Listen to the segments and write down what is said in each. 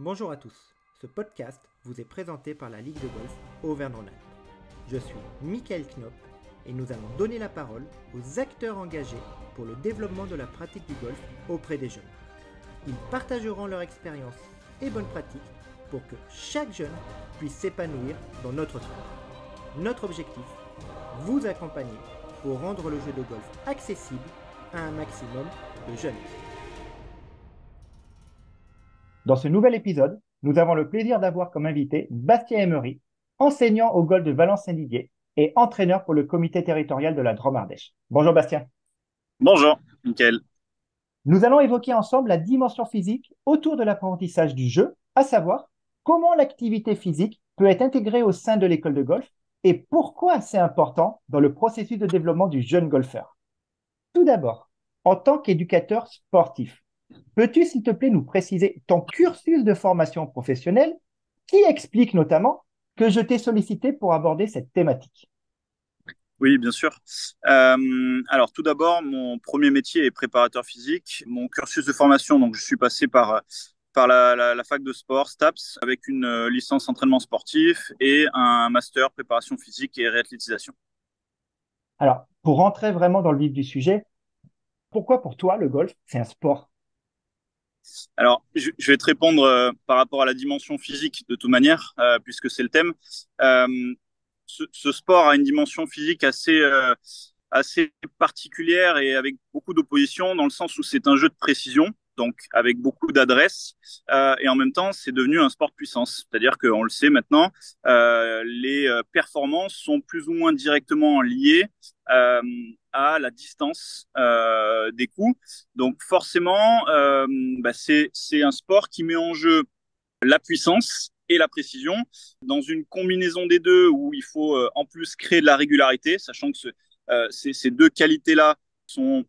Bonjour à tous, ce podcast vous est présenté par la Ligue de golf Auvergne-Rhône-Alpes. Je suis Michael Knopp et nous allons donner la parole aux acteurs engagés pour le développement de la pratique du golf auprès des jeunes. Ils partageront leur expérience et bonnes pratiques pour que chaque jeune puisse s'épanouir dans notre sport. Notre objectif, vous accompagner pour rendre le jeu de golf accessible à un maximum de jeunes. Dans ce nouvel épisode, nous avons le plaisir d'avoir comme invité Bastien Emery, enseignant au golf de Valence-Saint-Didier et entraîneur pour le comité territorial de la Drôme-Ardèche. Bonjour Bastien. Bonjour, Mickaël. Nous allons évoquer ensemble la dimension physique autour de l'apprentissage du jeu, à savoir comment l'activité physique peut être intégrée au sein de l'école de golf et pourquoi c'est important dans le processus de développement du jeune golfeur. Tout d'abord, en tant qu'éducateur sportif, peux-tu, s'il te plaît, nous préciser ton cursus de formation professionnelle qui explique notamment que je t'ai sollicité pour aborder cette thématique? Oui, bien sûr. Alors, tout d'abord, mon premier métier est préparateur physique. Mon cursus de formation, donc, je suis passé par la fac de sport, STAPS, avec une licence entraînement sportif et un master préparation physique et réathlétisation. Alors, pour rentrer vraiment dans le vif du sujet, pourquoi pour toi le golf, c'est un sport? Alors, je vais te répondre par rapport à la dimension physique de toute manière, puisque c'est le thème. Euh, ce sport a une dimension physique assez particulière et avec beaucoup d'opposition dans le sens où c'est un jeu de précision, donc avec beaucoup d'adresse, et en même temps c'est devenu un sport de puissance. C'est-à-dire qu'on le sait maintenant, les performances sont plus ou moins directement liées euh, à la distance des coups. Donc forcément, c'est un sport qui met en jeu la puissance et la précision dans une combinaison des deux où il faut en plus créer de la régularité, sachant que ces deux qualités-là sont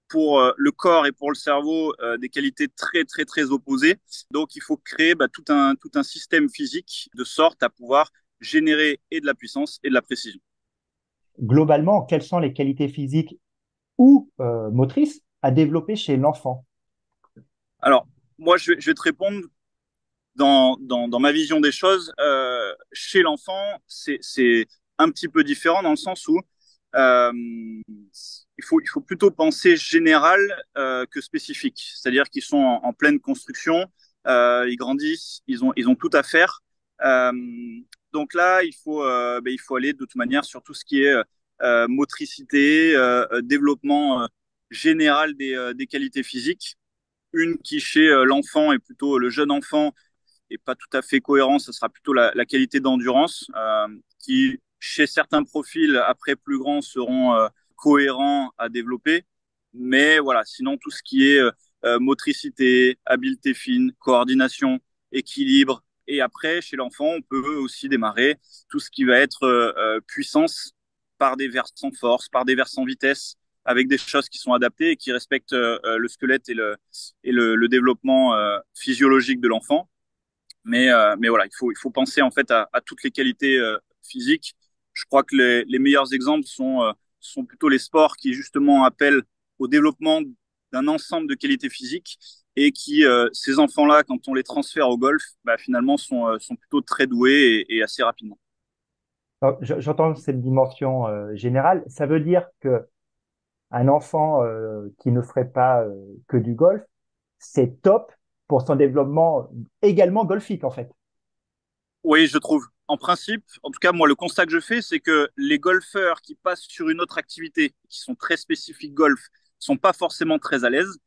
pour le corps et pour le cerveau des qualités très très très opposées. Donc il faut créer tout un système physique de sorte à pouvoir générer et de la puissance et de la précision. Globalement, quelles sont les qualités physiques ou motrices à développer chez l'enfant? Alors moi je vais te répondre dans ma vision des choses, chez l'enfant, c'est un petit peu différent dans le sens où euh, il faut plutôt penser général que spécifique. C'est-à-dire qu'ils sont en pleine construction, ils grandissent, ils ont tout à faire. Euh, donc là, il faut aller de toute manière sur tout ce qui est motricité, développement général des qualités physiques. Une qui chez l'enfant est plutôt le jeune enfant et pas tout à fait cohérent, ce sera plutôt la qualité d'endurance, qui chez certains profils après plus grands seront cohérents à développer. Mais voilà, sinon tout ce qui est motricité, habileté fine, coordination, équilibre. Et après, chez l'enfant, on peut aussi démarrer tout ce qui va être puissance par des versants force, par des versants vitesse, avec des choses qui sont adaptées et qui respectent le squelette et le développement physiologique de l'enfant. Mais voilà, il faut penser en fait à toutes les qualités physiques. Je crois que les meilleurs exemples sont plutôt les sports qui justement appellent au développement d'un ensemble de qualités physiques et qui, ces enfants-là, quand on les transfère au golf, finalement sont plutôt très doués et assez rapidement. Alors, j'entends cette dimension générale. Ça veut dire que un enfant qui ne ferait pas que du golf, c'est top pour son développement également golfique, en fait. Oui, je trouve. En principe, en tout cas, moi, le constat que je fais, c'est que les golfeurs qui passent sur une autre activité, qui sont très spécifiques golf, sont pas forcément très à l'aise.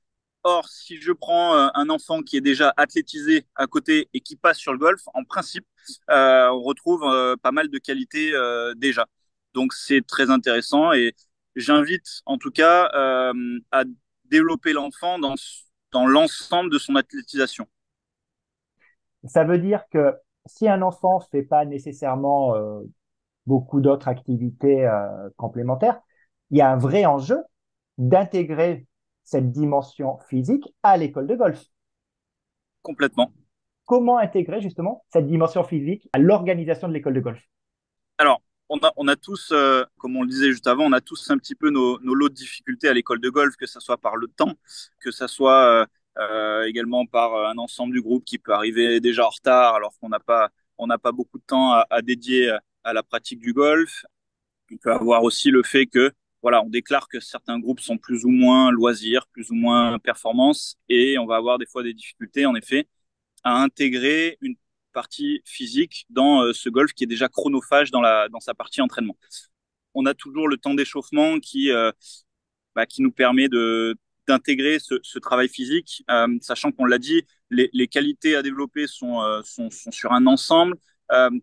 Or, si je prends un enfant qui est déjà athlétisé à côté et qui passe sur le golf, en principe, on retrouve pas mal de qualités déjà. Donc, c'est très intéressant et j'invite en tout cas à développer l'enfant dans l'ensemble de son athlétisation. Ça veut dire que si un enfant fait pas nécessairement beaucoup d'autres activités complémentaires, il y a un vrai enjeu d'intégrer cette dimension physique à l'école de golf. Complètement. Comment intégrer justement cette dimension physique à l'organisation de l'école de golf? Alors, on a tous, comme on le disait juste avant, on a tous un petit peu nos lots de difficultés à l'école de golf, que ça soit par le temps, que ça soit également par un ensemble du groupe qui peut arriver déjà en retard alors qu'on n'a pas beaucoup de temps à dédier à la pratique du golf. On peut avoir aussi le fait que, voilà, on déclare que certains groupes sont plus ou moins loisirs, plus ou moins performance, et on va avoir des fois des difficultés, en effet, à intégrer une partie physique dans ce golf qui est déjà chronophage dans sa partie entraînement. On a toujours le temps d'échauffement qui nous permet d'intégrer ce travail physique, sachant qu'on l'a dit, les qualités à développer sont sur un ensemble.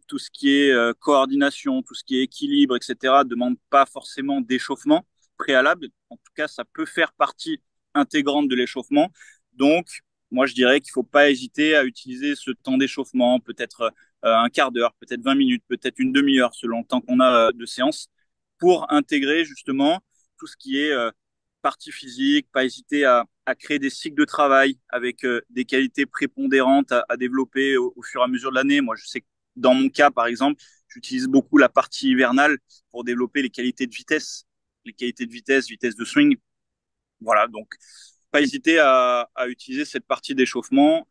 Tout ce qui est coordination, tout ce qui est équilibre, etc., demande pas forcément d'échauffement préalable. En tout cas, ça peut faire partie intégrante de l'échauffement. Donc, moi, je dirais qu'il faut pas hésiter à utiliser ce temps d'échauffement, peut-être un quart d'heure, peut-être 20 minutes, peut-être une demi-heure, selon le temps qu'on a de séance, pour intégrer justement tout ce qui est partie physique, pas hésiter à créer des cycles de travail avec des qualités prépondérantes à développer au fur et à mesure de l'année. Moi, je sais que dans mon cas, par exemple, j'utilise beaucoup la partie hivernale pour développer les qualités de vitesse, vitesse de swing. Voilà, donc pas hésiter à utiliser cette partie d'échauffement,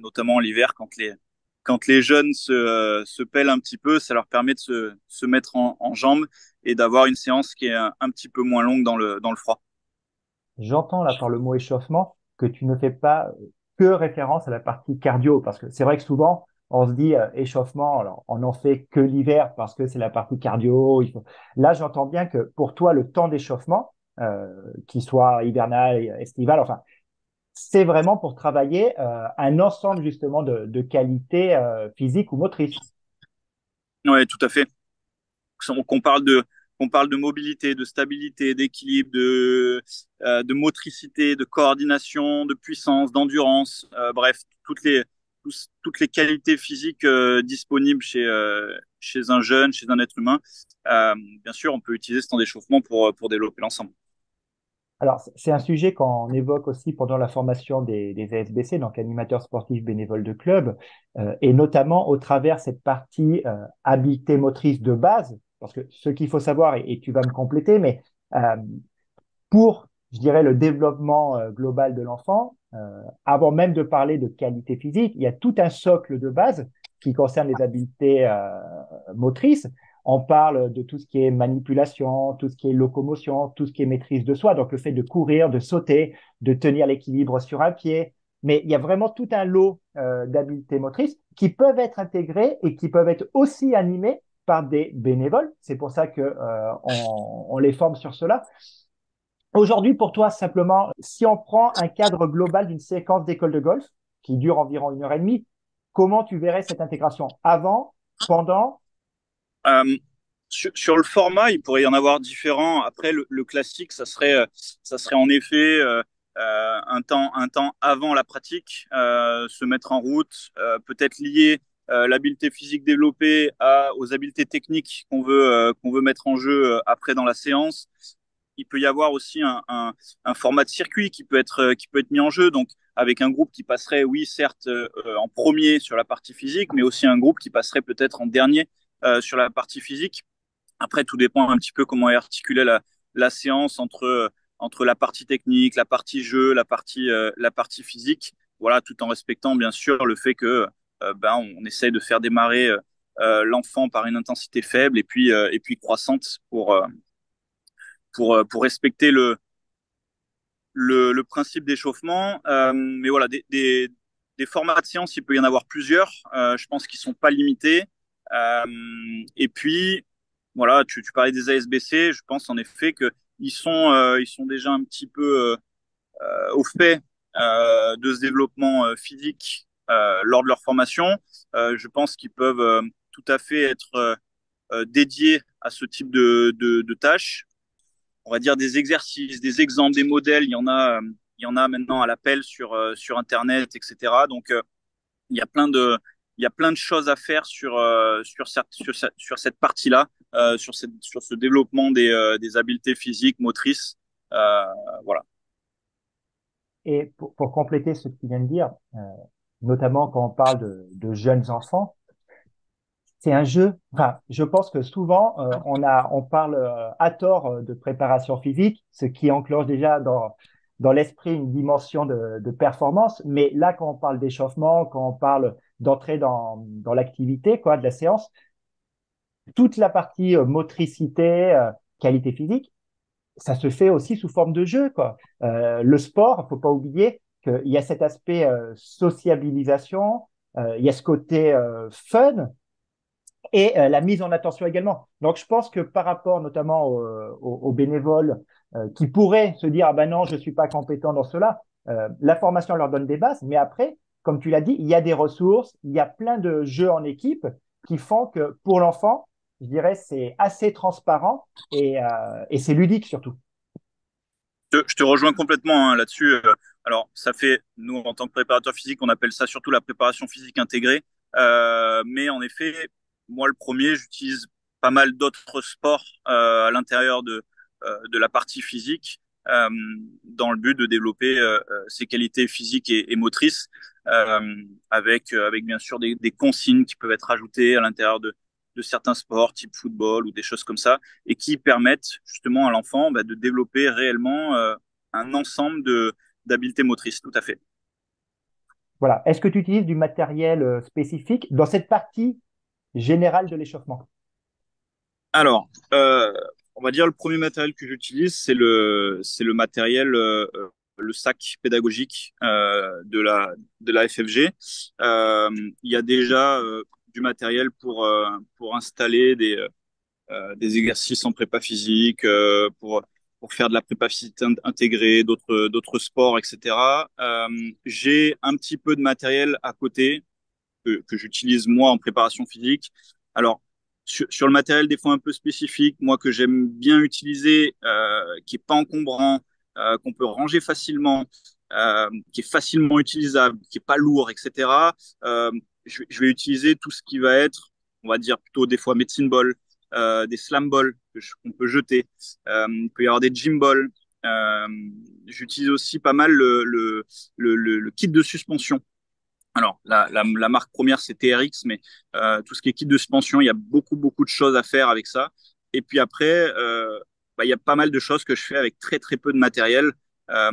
notamment l'hiver quand les jeunes se pèlent un petit peu, ça leur permet de se mettre en jambes et d'avoir une séance qui est un petit peu moins longue dans le froid. J'entends là par le mot échauffement que tu ne fais pas que référence à la partie cardio, parce que c'est vrai que souvent on se dit échauffement, alors on n'en fait que l'hiver parce que c'est la partie cardio. Là, j'entends bien que pour toi, le temps d'échauffement, qu'il soit hivernal, estival, enfin, c'est vraiment pour travailler un ensemble justement de qualités physiques ou motrices. Ouais, tout à fait. Qu'on parle qu'on parle de mobilité, de stabilité, d'équilibre, de motricité, de coordination, de puissance, d'endurance, bref, toutes les qualités physiques disponibles chez un jeune, chez un être humain. Bien sûr, on peut utiliser ce temps d'échauffement pour développer l'ensemble. Alors, c'est un sujet qu'on évoque aussi pendant la formation des ASBC, donc animateurs sportifs bénévoles de club, et notamment au travers cette partie habileté motrice de base, parce que ce qu'il faut savoir, et tu vas me compléter, mais euh, pour, je dirais, le développement global de l'enfant, avant même de parler de qualité physique, il y a tout un socle de base qui concerne les habiletés motrices. On parle de tout ce qui est manipulation, tout ce qui est locomotion, tout ce qui est maîtrise de soi, donc le fait de courir, de sauter, de tenir l'équilibre sur un pied. Mais il y a vraiment tout un lot d'habiletés motrices qui peuvent être intégrées et qui peuvent être aussi animées par des bénévoles. C'est pour ça que on les forme sur cela. Aujourd'hui, pour toi, simplement, si on prend un cadre global d'une séquence d'école de golf qui dure environ 1 heure et demie, comment tu verrais cette intégration avant, pendant? Euh, sur le format, il pourrait y en avoir différents. Après, le classique, ça serait en effet un temps avant la pratique, se mettre en route, peut-être lier l'habileté physique développée aux habiletés techniques qu'on veut mettre en jeu après dans la séance. Il peut y avoir aussi un format de circuit qui peut être mis en jeu, donc avec un groupe qui passerait, oui, certes, en premier sur la partie physique, mais aussi un groupe qui passerait peut-être en dernier sur la partie physique. Après, tout dépend un petit peu comment est articulée la séance entre la partie technique, la partie jeu, la partie physique. Voilà, tout en respectant bien sûr le fait que on essaye de faire démarrer l'enfant par une intensité faible et puis croissante pour respecter le principe d'échauffement. Mais voilà, des formats de séance, il peut y en avoir plusieurs. Je pense qu'ils sont pas limités. Et puis, voilà, tu parlais des ASBC. Je pense en effet que ils sont déjà un petit peu au fait de ce développement physique lors de leur formation. Je pense qu'ils peuvent tout à fait être dédiés à ce type de tâches. On va dire des exercices, des exemples, des modèles. Il y en a maintenant à l'appel sur Internet, etc. Donc, il y a plein de, il y a plein de choses à faire sur cette partie-là, sur ce développement des habiletés physiques, motrices. Voilà. Et pour compléter ce que tu viens de dire, notamment quand on parle de jeunes enfants, c'est un jeu. Enfin, je pense que souvent on parle à tort de préparation physique, ce qui enclenche déjà dans l'esprit une dimension de performance. Mais là, quand on parle d'échauffement, quand on parle d'entrer dans l'activité, quoi, de la séance, toute la partie motricité, qualité physique, ça se fait aussi sous forme de jeu, quoi. Le sport, faut pas oublier qu'il y a cet aspect sociabilisation, il y a ce côté fun et la mise en attention également. Donc, je pense que par rapport notamment aux bénévoles qui pourraient se dire, ah ben non, je suis pas compétent dans cela, la formation leur donne des bases, mais après, comme tu l'as dit, il y a des ressources, il y a plein de jeux en équipe qui font que pour l'enfant, je dirais, c'est assez transparent et c'est ludique surtout. Je te rejoins complètement hein, là-dessus. Alors, ça fait, nous, en tant que préparateur physique, on appelle ça surtout la préparation physique intégrée. Mais en effet, moi, le premier, j'utilise pas mal d'autres sports à l'intérieur de la partie physique euh, dans le but de développer ses qualités physiques et motrices avec bien sûr des consignes qui peuvent être ajoutées à l'intérieur de certains sports, type football ou des choses comme ça et qui permettent justement à l'enfant de développer réellement un ensemble de d'habiletés motrices, tout à fait. Voilà. Est-ce que tu utilises du matériel spécifique dans cette partie générale de l'échauffement? Alors, on va dire le premier matériel que j'utilise, c'est le matériel, le sac pédagogique de la FFG. Il y a déjà du matériel pour installer des exercices en prépa physique, pour faire de la prépa physique intégrée, d'autres sports, etc. J'ai un petit peu de matériel à côté que j'utilise moi en préparation physique. Alors, sur le matériel des fois un peu spécifique, moi que j'aime bien utiliser, qui est pas encombrant, qu'on peut ranger facilement, qui est facilement utilisable, qui est pas lourd, etc. Je vais utiliser tout ce qui va être, on va dire plutôt des fois medicine ball, des slam balls qu'on peut jeter. Il peut y avoir des gym balls. Euh, J'utilise aussi pas mal le kit de suspension. Alors, la marque première, c'est TRX, mais tout ce qui est kit de suspension, il y a beaucoup de choses à faire avec ça. Et puis après, il y a pas mal de choses que je fais avec très peu de matériel. Euh,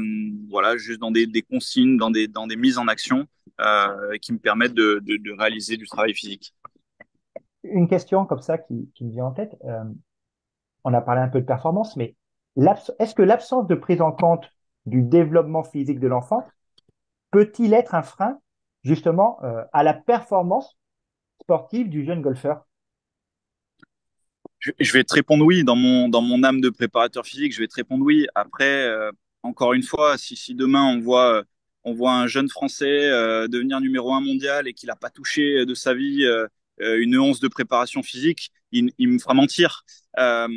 voilà, juste dans des consignes, dans des mises en action qui me permettent de réaliser du travail physique. Une question comme ça qui me vient en tête. On a parlé un peu de performance, mais est-ce que l'absence de prise en compte du développement physique de l'enfant peut-il être un frein justement à la performance sportive du jeune golfeur? Je vais te répondre oui dans mon âme de préparateur physique. Je vais te répondre oui. Après, encore une fois, si demain on voit un jeune Français devenir numéro un mondial et qu'il n'a pas touché de sa vie une once de préparation physique, il me fera mentir. Euh,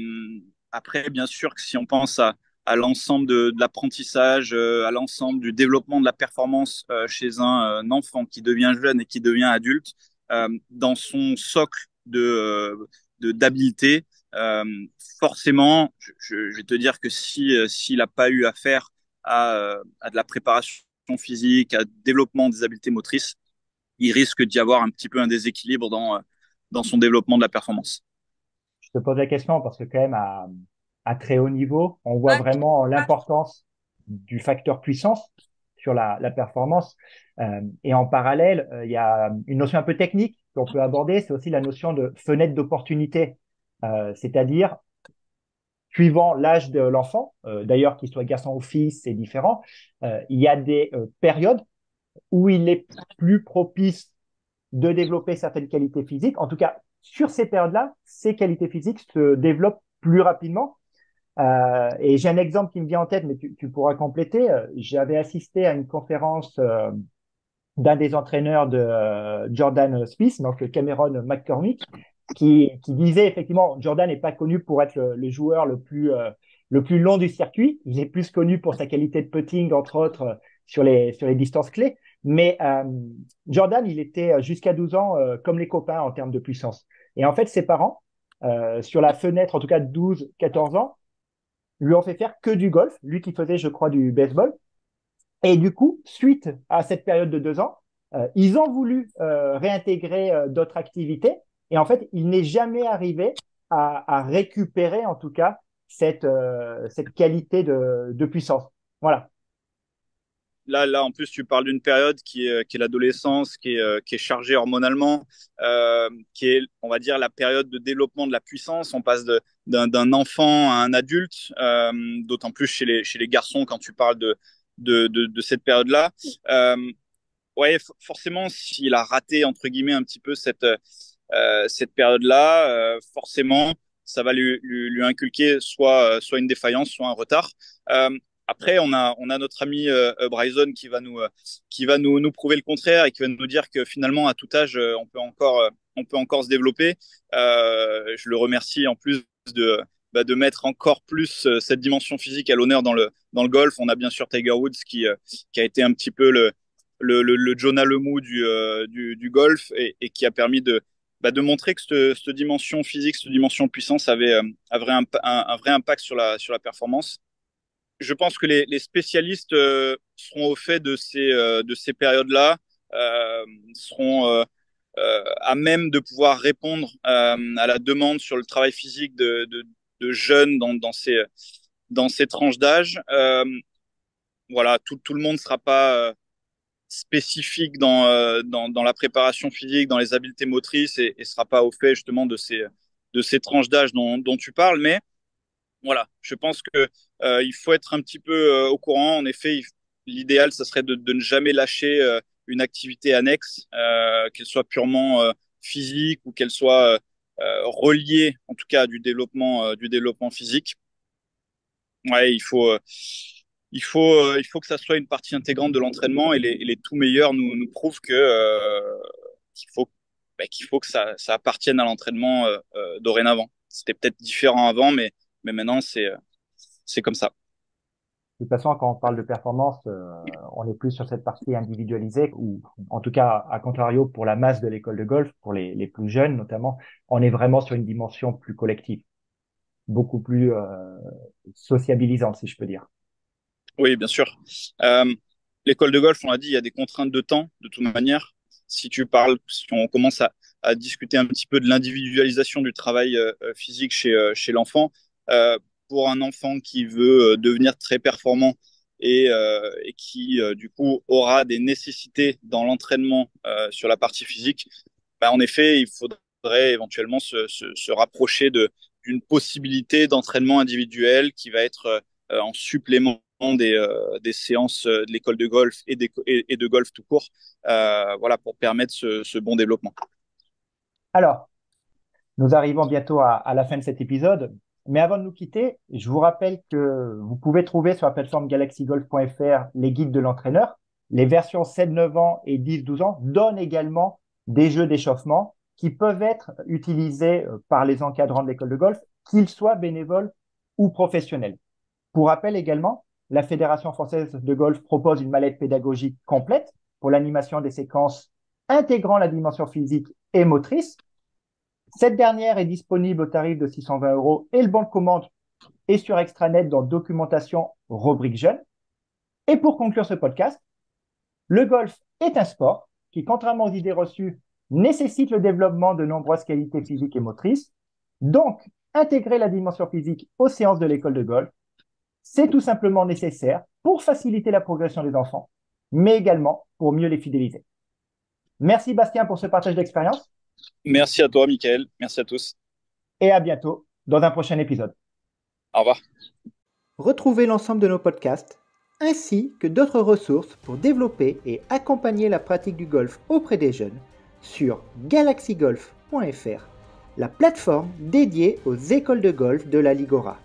Après, bien sûr que si on pense à l'ensemble de l'apprentissage, à l'ensemble du développement de la performance chez un enfant qui devient jeune et qui devient adulte, dans son socle d'habilité, euh, forcément, je vais te dire que si s'il n'a pas eu affaire à de la préparation physique, à développement des habiletés motrices, il risque d'y avoir un petit peu un déséquilibre dans son développement de la performance. Je te pose la question parce que quand même à très haut niveau, on voit vraiment l'importance du facteur puissance sur la performance. Et en parallèle, il y a une notion un peu technique qu'on peut aborder, c'est aussi la notion de fenêtre d'opportunité. C'est-à-dire, suivant l'âge de l'enfant, d'ailleurs qu'il soit garçon ou fille, c'est différent, il y a des périodes où il est plus propice de développer certaines qualités physiques. En tout cas, sur ces périodes-là, ces qualités physiques se développent plus rapidement. Et j'ai un exemple qui me vient en tête, mais tu pourras compléter. J'avais assisté à une conférence d'un des entraîneurs de Jordan Smith, donc Cameron McCormick, qui disait effectivement, Jordan n'est pas connu pour être le joueur le plus long du circuit. Il est plus connu pour sa qualité de putting, entre autres, sur les distances clés. Mais Jordan, il était jusqu'à 12 ans comme les copains en termes de puissance. Et en fait, ses parents, sur la fenêtre, en tout cas 12-14 ans, lui ont fait faire que du golf, lui qui faisait, je crois, du baseball. Et du coup, suite à cette période de 2 ans, ils ont voulu réintégrer d'autres activités. Et en fait, il n'est jamais arrivé à récupérer, en tout cas, cette qualité de puissance. Voilà. là, en plus, tu parles d'une période qui est l'adolescence, qui est chargée hormonalement, qui est, on va dire, la période de développement de la puissance. On passe d'un enfant à un adulte, d'autant plus chez les garçons quand tu parles de cette période-là. Ouais, forcément, s'il a raté, entre guillemets, un petit peu cette période-là, forcément, ça va lui inculquer soit une défaillance, soit un retard. Euh, Après, on a notre ami Bryson qui va nous prouver le contraire et qui va nous dire que finalement, à tout âge, on peut encore se développer. Je le remercie en plus de mettre encore plus cette dimension physique à l'honneur dans le golf. On a bien sûr Tiger Woods qui a été un petit peu le Jonah Lemu du golf et qui a permis de montrer que cette dimension physique, cette dimension puissance avait un vrai impact sur la performance. Je pense que les spécialistes seront au fait de ces périodes-là, seront à même de pouvoir répondre à la demande sur le travail physique de jeunes dans ces tranches d'âge. Voilà, tout le monde ne sera pas spécifique dans la préparation physique, dans les habiletés motrices et sera pas au fait justement de ces tranches d'âge dont tu parles. Mais voilà, je pense que il faut être un petit peu au courant. En effet, l'idéal, ça serait de ne jamais lâcher une activité annexe, qu'elle soit purement physique ou qu'elle soit reliée, en tout cas, à du développement physique. Ouais, il faut que ça soit une partie intégrante de l'entraînement et les tout meilleurs nous prouvent qu'il faut que ça appartienne à l'entraînement dorénavant. C'était peut-être différent avant, mais maintenant c'est comme ça. De toute façon, quand on parle de performance, on est plus sur cette partie individualisée, ou en tout cas, à contrario, pour la masse de l'école de golf, pour les plus jeunes notamment, on est vraiment sur une dimension plus collective, beaucoup plus sociabilisante, si je peux dire. Oui, bien sûr. Euh, L'école de golf, on l'a dit, il y a des contraintes de temps, de toute manière. Si on commence à discuter un petit peu de l'individualisation du travail physique chez l'enfant, euh, pour un enfant qui veut devenir très performant et qui, du coup, aura des nécessités dans l'entraînement sur la partie physique, bah, en effet, il faudrait éventuellement se rapprocher d'une possibilité d'entraînement individuel qui va être en supplément des séances de l'école de golf et de golf tout court, voilà, pour permettre ce bon développement. Alors, nous arrivons bientôt à la fin de cet épisode, mais avant de nous quitter, je vous rappelle que vous pouvez trouver sur la plateforme galaxygolf.fr les guides de l'entraîneur. Les versions 7-9 ans et 10-12 ans donnent également des jeux d'échauffement qui peuvent être utilisés par les encadrants de l'école de golf, qu'ils soient bénévoles ou professionnels. Pour rappel également, la Fédération française de golf propose une mallette pédagogique complète pour l'animation des séquences intégrant la dimension physique et motrice. Cette dernière est disponible au tarif de 620 € et le bon de commande est sur extranet dans documentation rubrique jeune. Et pour conclure ce podcast, le golf est un sport qui, contrairement aux idées reçues, nécessite le développement de nombreuses qualités physiques et motrices. Donc, intégrer la dimension physique aux séances de l'école de golf, c'est tout simplement nécessaire pour faciliter la progression des enfants, mais également pour mieux les fidéliser. Merci Bastien pour ce partage d'expérience. Merci à toi, Michael. Merci à tous. Et à bientôt dans un prochain épisode. Au revoir. Retrouvez l'ensemble de nos podcasts ainsi que d'autres ressources pour développer et accompagner la pratique du golf auprès des jeunes sur galaxygolf.fr, la plateforme dédiée aux écoles de golf de la Ligora.